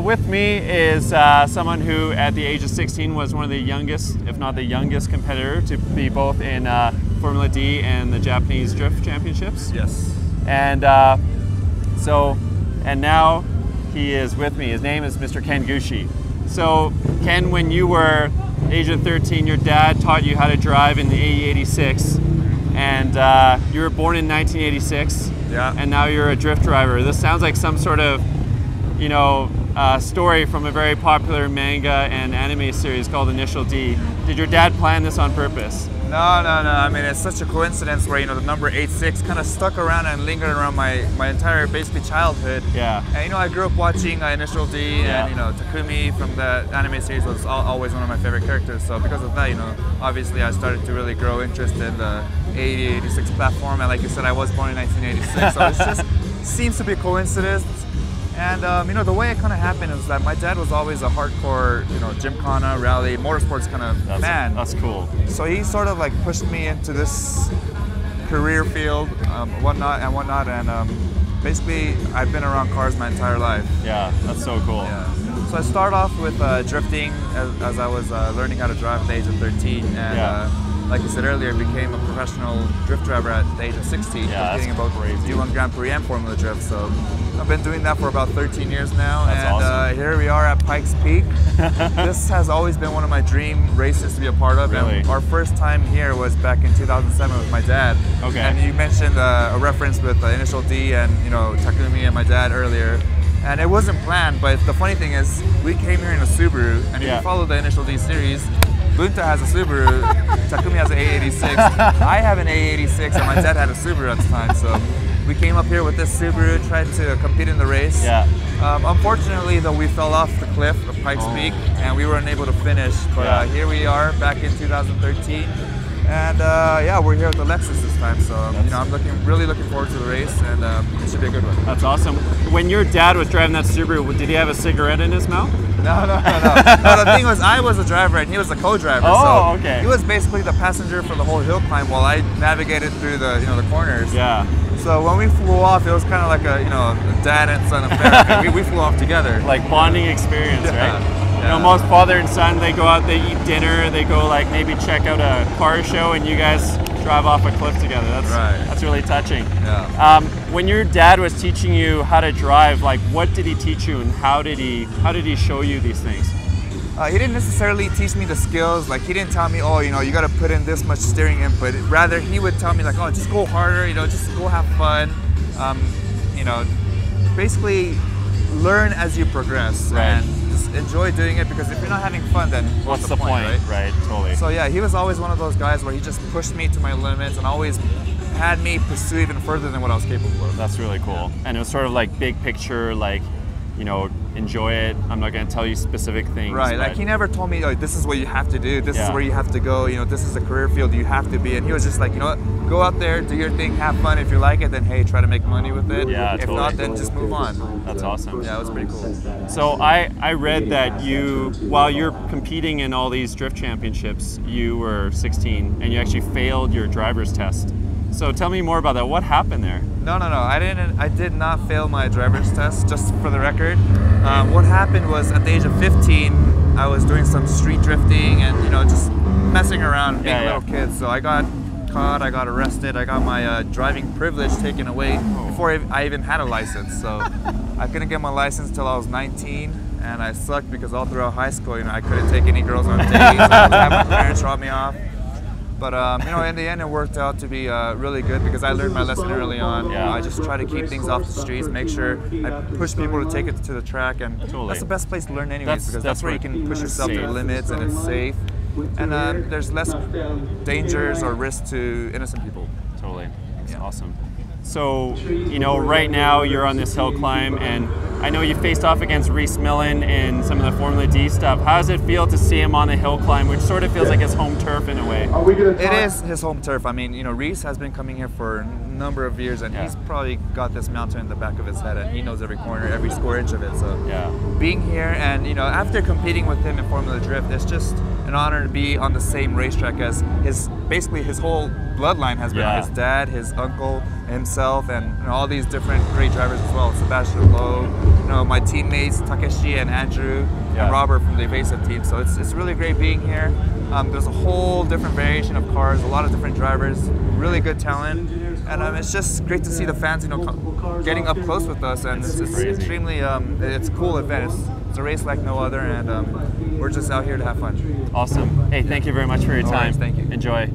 With me is someone who at the age of 16 was one of the youngest, if not the youngest competitor to be both in Formula D and the Japanese Drift Championships. Yes. And and now he is with me. His name is Mr. Ken Gushi. So Ken, when you were age of 13, your dad taught you how to drive in the AE86, and you were born in 1986. Yeah. And now you're a drift driver. This sounds like some sort of, you know, story from a very popular manga and anime series called Initial D. Did your dad plan this on purpose? No. I mean, it's such a coincidence where, you know, the number 86 kind of stuck around and lingered around my entire basically childhood. Yeah. And, you know, I grew up watching Initial D, Yeah. and, you know, Takumi from the anime series was always one of my favorite characters. So because of that, you know, obviously I started to really grow interest in the 86 platform. And like you said, I was born in 1986. So it just seems to be a coincidence. And you know, the way it kind of happened is that my dad was always a hardcore, you know, gymkhana, rally, motorsports kind of man. That's cool. So he sort of like pushed me into this career field, whatnot, and basically I've been around cars my entire life. Yeah, that's so cool. Yeah. So I started off with drifting as I was learning how to drive at the age of 13, and like you said earlier, became a professional drift driver at the age of 16, competing in both D1 Grand Prix and Formula Drift. So I've been doing that for about 13 years now, That's and awesome. Here we are at Pikes Peak. This has always been one of my dream races to be a part of. Really? And our first time here was back in 2007 with my dad. Okay. And you mentioned a reference with Initial D and, you know, Takumi and my dad earlier. And it wasn't planned, but the funny thing is, we came here in a Subaru, and if you follow the Initial D series, Bunta has a Subaru, Takumi has an A86, I have an A86, and my dad had a Subaru at the time. So we came up here with this Subaru, tried to compete in the race. Yeah. Unfortunately, though, we fell off the cliff of Pikes Peak, and we were unable to finish. But here we are, back in 2013. And yeah, we're here with the Lexus this time, so you know, I'm really looking forward to the race, and it should be a good one. That's awesome. When your dad was driving that Subaru, did he have a cigarette in his mouth? No. No, the thing was, I was a driver and he was a co-driver. Oh, so okay. He was basically the passenger for the whole hill climb while I navigated through the, you know, the corners. Yeah. So when we flew off, it was kind of like a, you know, a dad and son affair. we flew off together. Like bonding experience, right? Yeah. You know, most father and son, they go out, they eat dinner, they go like maybe check out a car show, and you guys drive off a cliff together. That's really touching. Yeah. When your dad was teaching you how to drive, like what did he teach you, and how did he show you these things? He didn't necessarily teach me the skills. Like, he didn't tell me, oh, you know, you got to put in this much steering input. Rather, he would tell me like, oh, just go harder, you know, just go have fun. You know, basically learn as you progress. Right. And just enjoy doing it, because if you're not having fun, then what's the point, right? Right, totally. So yeah, he was always one of those guys where he just pushed me to my limits and always had me pursue even further than what I was capable of. That's really cool. And it was sort of like big picture, like, you know, enjoy it. I'm not going to tell you specific things. Right, like he never told me, oh, this is what you have to do, this is where you have to go, you know, this is the career field you have to be. And he was just like, you know what, go out there, do your thing, have fun. If you like it, then hey, try to make money with it. Yeah, if totally. not, then just move on. That's awesome. Yeah, it was pretty cool. So I read that you, while you're competing in all these drift championships, you were 16 and you actually failed your driver's test. So tell me more about that. What happened there? No, I did not fail my driver's test, just for the record. What happened was, at the age of 15, I was doing some street drifting and, you know, just messing around, being a little kid. So I got caught, I got arrested, I got my driving privilege taken away before I even had a license. So I couldn't get my license till I was 19, and I sucked because all throughout high school, you know, I couldn't take any girls on dates. I had to have my parents drop me off. But you know, in the end, it worked out to be really good, because I learned my lesson early on. Yeah. I just try to keep things off the streets, make sure I push people to take it to the track, and that's the best place to learn anyways, because that's where you can push yourself to the limits, and it's safe, and there's less dangers or risk to innocent people. Totally. That's awesome. So, you know, right now you're on this hill climb, and I know you faced off against Rhys Millen in some of the Formula D stuff. How does it feel to see him on the hill climb, which sort of feels like his home turf in a way? It is his home turf. I mean, you know, Rhys has been coming here for a number of years, and he's probably got this mountain in the back of his head, and he knows every corner, every square inch of it. So being here, and you know, after competing with him in Formula Drift, it's just an honor to be on the same racetrack as basically his whole bloodline has been. His dad, his uncle, himself, and all these different great drivers as well. Sebastian Lowe, my teammates Takeshi and Andrew and Robert from the Evasive team. So it's really great being here. There's a whole different variation of cars, a lot of different drivers, really good talent, and it's just great to see the fans, getting up close with us. And it's extremely, it's a cool event. It's a race like no other, and we're just out here to have fun. Awesome. Hey, thank you very much for your time. Thank you. Enjoy.